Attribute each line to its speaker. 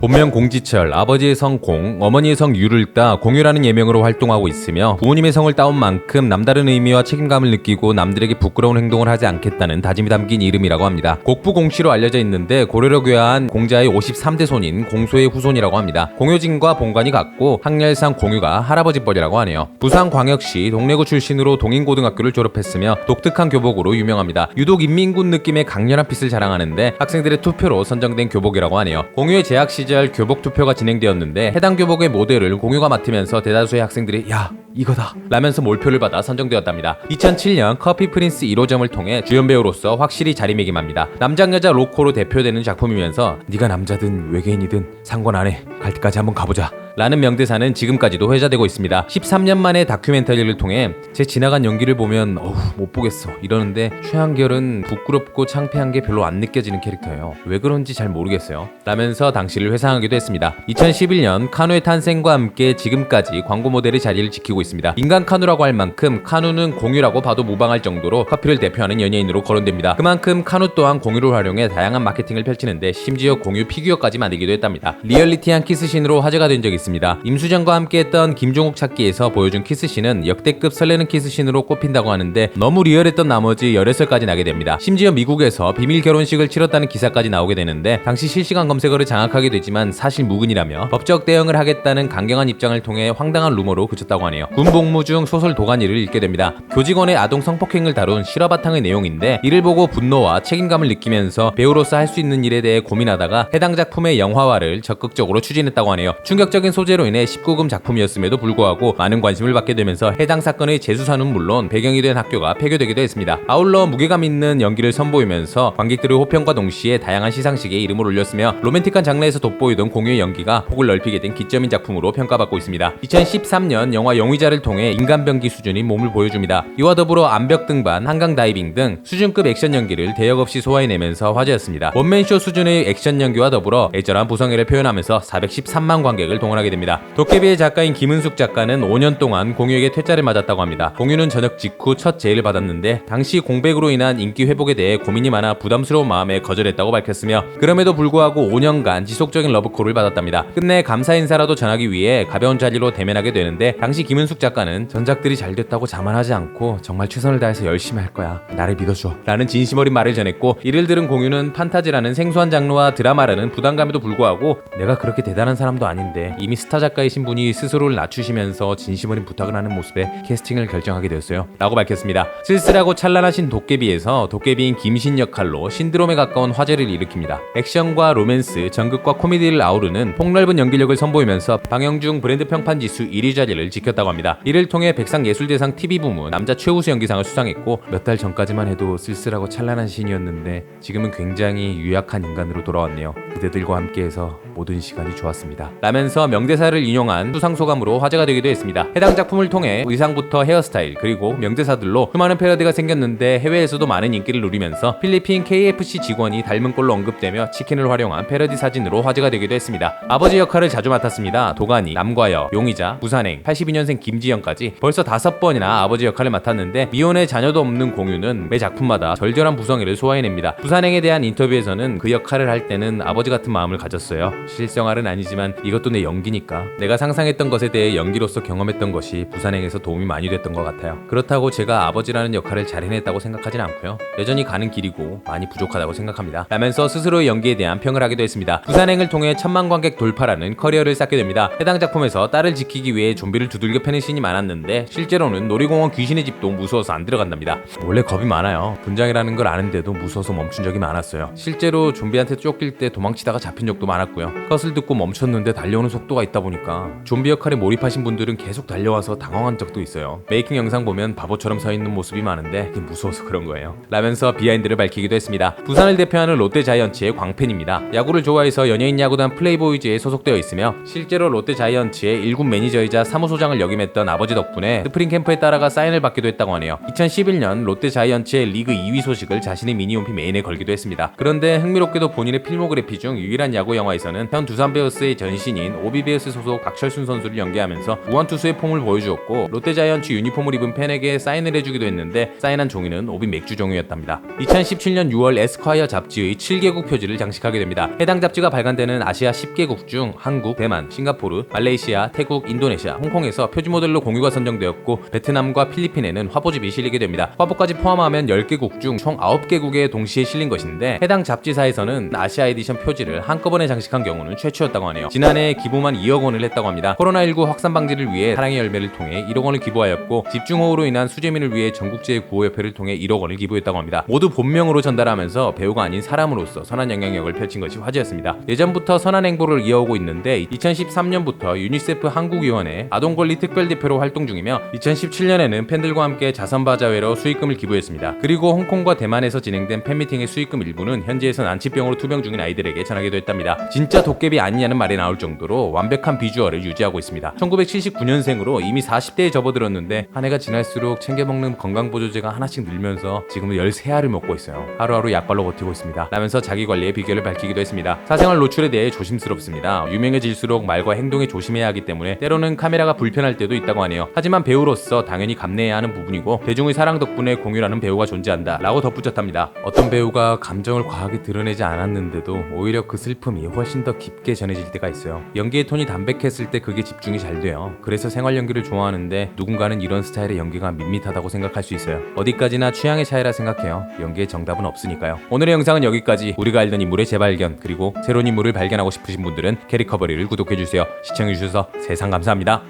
Speaker 1: 본명 공지철, 아버지의 성 공, 어머니의 성 유를 따 공유라는 예명으로 활동하고 있으며 부모님의 성을 따온 만큼 남다른 의미와 책임감을 느끼고 남들에게 부끄러운 행동을 하지 않겠다는 다짐이 담긴 이름이라고 합니다. 곡부공씨로 알려져 있는데 고려로 귀화한 공자의 53대 손인 공소의 후손이라고 합니다. 공효진과 본관이 같고 학렬상 공유가 할아버지뻘이라고 하네요. 부산광역시 동래구 출신으로 동인고등학교를 졸업했으며 독특한 교복으로 유명합니다. 유독 인민군 느낌의 강렬한 핏을 자랑하는데 학생들의 투표로 선정된 교복이라고 하네요. 공유의 재학 시절 교복 투표가 진행되었는데 해당 교복의 모델을 공유가 맡으면서 대다수의 학생들이 야 이거다 라면서 몰표를 받아 선정되었답니다. 2007년 커피 프린스 1호점을 통해 주연 배우로서 확실히 자리매김합니다. 남장 여자 로코로 대표되는 작품이면서 네가 남자든 외계인이든 상관 안 해 갈 때까지 한번 가보자 라는 명대사는 지금까지도 회자되고 있습니다. 13년 만에 다큐멘터리를 통해 제 지나간 연기를 보면 못 보겠어 이러는데 최한결은 부끄럽고 창피한 게 별로 안 느껴지는 캐릭터예요. 왜 그런지 잘 모르겠어요 라면서 당시를 회상하기도 했습니다. 2011년 카누의 탄생과 함께 지금까지 광고 모델의 자리를 지키고 있습니다. 인간 카누라고 할 만큼 카누는 공유라고 봐도 무방할 정도로 커피를 대표하는 연예인으로 거론됩니다. 그만큼 카누 또한 공유를 활용해 다양한 마케팅을 펼치는데 심지어 공유 피규어까지 만들기도 했답니다. 리얼리티한 키스신으로 화제가 된 적이 있습니다. 임수정과 함께했던 김종욱 찾기에서 보여준 키스신은 역대급 설레는 키스신으로 꼽힌다고 하는데 너무 리얼했던 나머지 열애설까지 나게 됩니다. 심지어 미국에서 비밀 결혼식을 치렀다는 기사까지 나오게 되는데 당시 실시간 검색어를 장악하게 되지만 사실 무근이라며 법적 대응을 하겠다는 강경한 입장을 통해 황당한 루머로 그쳤다고 하네요. 군복무 중 소설 도가니를 읽게 됩니다. 교직원의 아동 성폭행을 다룬 실화 바탕의 내용인데 이를 보고 분노와 책임감을 느끼면서 배우로서 할 수 있는 일에 대해 고민하다가 해당 작품의 영화화를 적극적으로 추진했다고 하네요. 충격적인 소재로 인해 19금 작품이었음에도 불구하고 많은 관심을 받게 되면서 해당 사건의 재수사는 물론 배경이 된 학교가 폐교되기도 했습니다. 아울러 무게감 있는 연기를 선보이면서 관객들의 호평과 동시에 다양한 시상식에 이름을 올렸으며 로맨틱한 장르에서 돋보이던 공유의 연기가 폭을 넓히게 된 기점인 작품으로 평가받고 있습니다. 2013년 영화 영위자를 통해 인간병기 수준인 몸을 보여줍니다. 이와 더불어 암벽 등반, 한강 다이빙 등 수준급 액션 연기를 대역 없이 소화해내면서 화제였습니다. 원맨쇼 수준의 액션 연기와 더불어 애절한 부성애를 표현하면서 413만 관객을 동원하게 됩니다. 도깨비의 작가인 김은숙 작가는 5년 동안 공유에게 퇴짜를 맞았다고 합니다. 공유는 전역 직후 첫 제의를 받았는데 당시 공백으로 인한 인기 회복에 대해 고민이 많아 부담스러운 마음에 거절했다고 밝혔으며 그럼에도 불구하고 5년간 지속적인 러브콜을 받았답니다. 끝내 감사 인사라도 전하기 위해 가벼운 자리로 대면하게 되는데 당시 김은숙 작가는 전작들이 잘 됐다고 자만하지 않고 정말 최선을 다해서 열심히 할 거야. 나를 믿어줘 라는 진심 어린 말을 전했고 이를 들은 공유는 판타지라는 생소한 장르와 드라마라는 부담감에도 불구하고 내가 그렇게 대단한 사람도 아닌데 이미 스타 작가이신 분이 스스로를 낮추시면서 진심 어린 부탁을 하는 모습에 캐스팅을 결정하게 되었어요 라고 밝혔습니다. 쓸쓸하고 찬란하신 도깨비에서 도깨비인 김신 역할로 신드롬에 가까운 화제를 일으킵니다. 액션과 로맨스, 전극과 코미디를 아우르는 폭넓은 연기력을 선보이면서 방영중 브랜드 평판 지수 1위 자리를 지켰다고 합니다. 이를 통해 백상예술대상 TV 부문 남자 최우수 연기상을 수상했고 몇 달 전까지만 해도 쓸쓸하고 찬란한 신이었는데 지금은 굉장히 유약한 인간으로 돌아왔네요. 그대들과 함께해서 모든 시간이 좋았습니다 라면서 명대사를 인용한 수상소감으로 화제가 되기도 했습니다. 해당 작품을 통해 의상부터 헤어스타일 그리고 명대사들로 수많은 패러디가 생겼는데 해외에서도 많은 인기를 누리면서 필리핀 KFC 직원이 닮은 꼴로 언급되며 치킨을 활용한 패러디 사진으로 화제가 되기도 했습니다. 아버지 역할을 자주 맡았습니다. 도가니, 남과여, 용의자, 부산행, 82년생 김지영까지 벌써 5번이나 아버지 역할을 맡았는데 미혼의 자녀도 없는 공유는 매 작품마다 절절한 부성애를 소화해냅니다. 부산행에 대한 인터뷰에서는 그 역할을 할 때는 아버지 같은 마음을 가졌어요. 실생활은 아니지만 이것도 내 연기니까 내가 상상했던 것에 대해 연기로서 경험했던 것이 부산행에서 도움이 많이 됐던 것 같아요. 그렇다고 제가 아버지라는 역할을 잘 해냈다고 생각하진 않고요. 여전히 가는 길이고 많이 부족하다고 생각합니다 라면서 스스로의 연기에 대한 평을 하기도 했습니다. 부산행을 통해 1000만 관객 돌파라는 커리어를 쌓게 됩니다. 해당 작품에서 딸을 지키기 위해 좀비를 두들겨 패는 씬이 많았는데 실제로는 놀이공원 귀신의 집도 무서워서 안 들어간답니다. 원래 겁이 많아요. 분장이라는 걸 아는데도 무서워서 멈춘 적이 많았어요. 실제로 좀비한테 쫓길 때 도망치다가 잡힌 적도 많았고요. 컷을 듣고 멈췄는데 달려오는 속도가 있다 보니까 좀비 역할에 몰입하신 분들은 계속 달려와서 당황한 적도 있어요. 메이킹 영상 보면 바보처럼 서 있는 모습이 많은데 그게 무서워서 그런 거예요 라면서 비하인드를 밝히기도 했습니다. 부산을 대표하는 롯데자이언츠의 광팬입니다. 야구를 좋아해서 연예인 야구단 플레이보이즈에 소속되어 있으며 실제로 롯데자이언츠의 1군 매니저이자 사무소장을 역임했던 아버지 덕분에 스프링 캠프에 따라가 사인을 받기도 했다고 하네요. 2011년 롯데자이언츠의 리그 2위 소식을 자신의 미니홈피 메인에 걸기도 했습니다. 그런데 흥미롭게도 본인의 필모그래피 중 유일한 야구 영화에서는 현 두산 베어스의 전신인 오비 TBS 소속 박철순 선수를 연기하면서 무한투수의 폼을 보여주었고 롯데자이언츠 유니폼을 입은 팬에게 사인을 해주기도 했는데 사인한 종이는 오빈 맥주 종이였답니다. 2017년 6월 에스콰이어 잡지의 7개국 표지를 장식하게 됩니다. 해당 잡지가 발간되는 아시아 10개국 중 한국, 대만, 싱가포르, 말레이시아, 태국, 인도네시아, 홍콩에서 표지 모델로 공유가 선정되었고 베트남과 필리핀에는 화보집이 실리게 됩니다. 화보까지 포함하면 10개국 중 총 9개국에 동시에 실린 것인데 해당 잡지사에서는 아시아 에디션 표지를 한꺼번에 장식한 경우는 최초였다고 하네요. 지난해 기부만 2억 원을 했다고 합니다. 코로나19 확산 방지를 위해 사랑의 열매를 통해 1억 원을 기부하였고 집중호우로 인한 수재민을 위해 전국재구호협회를 통해 1억 원을 기부했다고 합니다. 모두 본명으로 전달하면서 배우가 아닌 사람으로서 선한 영향력을 펼친 것이 화제였습니다. 예전부터 선한 행보를 이어오고 있는데 2013년부터 유니세프 한국위원회 아동권리 특별대표로 활동 중이며 2017년에는 팬들과 함께 자선바자회로 수익금을 기부했습니다. 그리고 홍콩과 대만에서 진행된 팬미팅의 수익금 일부는 현지에선 난치병으로 투병 중인 아이들에게 전하기도 했답니다. 진짜 도깨비 아니냐는 말이 나올 정도로 완벽한 비주얼을 유지하고 있습니다. 1979년생으로 이미 40대에 접어들었는데 한 해가 지날수록 챙겨먹는 건강보조제가 하나씩 늘면서 지금은 13알을 먹고 있어요. 하루하루 약발로 버티고 있습니다. 라면서 자기관리의 비결을 밝히기도 했습니다. 사생활 노출에 대해 조심스럽습니다. 유명해질수록 말과 행동에 조심해야 하기 때문에 때로는 카메라가 불편할 때도 있다고 하네요. 하지만 배우로서 당연히 감내해야 하는 부분이고 대중의 사랑 덕분에 공유라는 배우가 존재한다 라고 덧붙였답니다. 어떤 배우가 감정을 과하게 드러내지 않았는데도 오히려 그 슬픔이 훨씬 더 깊게 전해질 때가 있어요. 연기의 톤이 담백했을 때 그게 집중이 잘 돼요. 그래서 생활 연기를 좋아하는데 누군가는 이런 스타일의 연기가 밋밋하다고 생각할 수 있어요. 어디까지나 취향의 차이라 생각해요. 연기의 정답은 없으니까요. 오늘의 영상은 여기까지. 우리가 알던 인물의 재발견 그리고 새로운 인물을 발견하고 싶으신 분들은 캐리커버리를 구독해주세요. 시청해주셔서 세상 감사합니다.